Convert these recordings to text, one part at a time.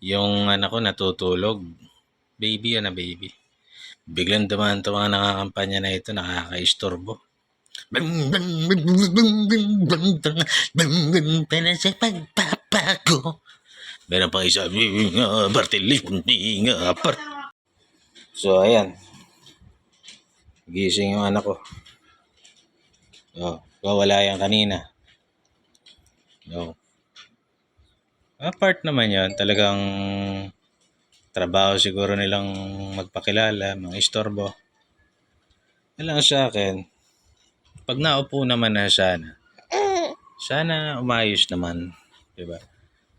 Yung anak ko natutulog. Baby yan na baby. Biglang dumaan itong mga nakakampanya na ito, nakaka-istorbo. Para sa pagpapago. Meron pang isa, Bartilis, So, ayan. Gising yung anak ko. Wala yan kanina. Apart naman yan, talagang trabaho siguro nilang magpakilala, mga istorbo. Alam sa akin, pag naupo naman na sana umayos naman, 'di ba?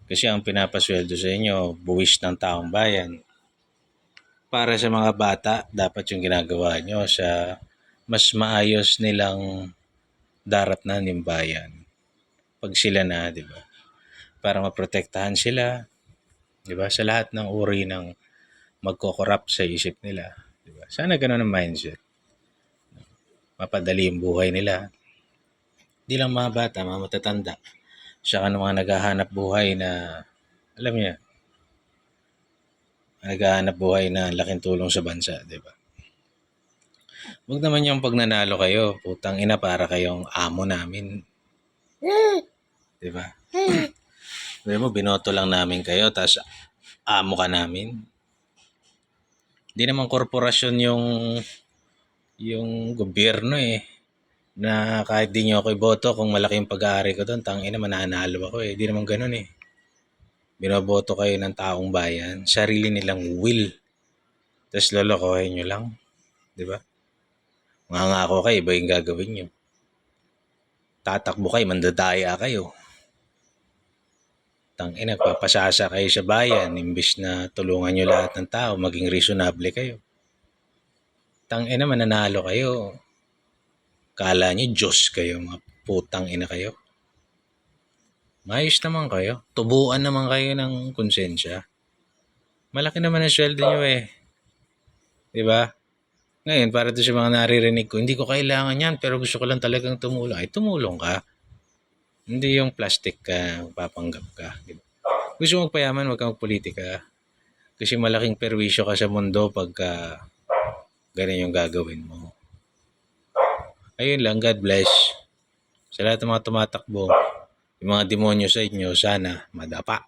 Kasi ang pinapasweldo sa inyo, buwis ng taong bayan. Para sa mga bata, dapat yung ginagawa nyo sa mas maayos nilang daratnan yung bayan. Pag sila na, 'di ba? Para maprotektahan sila, 'di ba? Sa lahat ng uri ng magko-corrupt sa isip nila, 'di ba? Sana ganoon ang mindset. Mapadali yung buhay nila. Di lang mga bata, mga matatanda. Saka ng mga naghahanap buhay na, alam niya, naghahanap buhay na laking tulong sa bansa, di ba? Huwag naman yung pag nanalo kayo, putang ina, para kayong amo namin. Di ba? Di mo, binoto lang namin kayo, tapos amo ka namin. Di naman korporasyon yung gobyerno na kahit di nyo ako iboto, kung malaki yung pag-aari ko doon, tangina, mananalo ako Di naman ganun Binoboto kayo ng taong bayan, sarili nilang will. Tapos lolokohin nyo lang. Di ba? Mangangako kayo, iba yung gagawin nyo. Tatakbo kayo, mandadaya kayo. Tangina, papasasa kayo sa bayan, imbis na tulungan nyo lahat ng tao, maging reasonable kayo. Tangina, mananalo kayo. Kala nyo, Diyos kayo, mga putang ina kayo. Mayos naman kayo. Tubuan naman kayo ng konsensya. Malaki naman ang sweldo nyo Di ba? Ngayon, para doon sa mga naririnig ko, hindi ko kailangan yan, pero gusto ko lang talagang tumulong. Ay, tumulong ka. Hindi yung plastic ka, papanggap ka. Diba? Gusto mo magpayaman, wag kang magpolitika. Kasi malaking perwisyo ka sa mundo pagka ganun yung gagawin mo. Ayun lang, God bless. Sa lahat ng mga tumatakbo, yung mga demonyo sa inyo, sana madapa.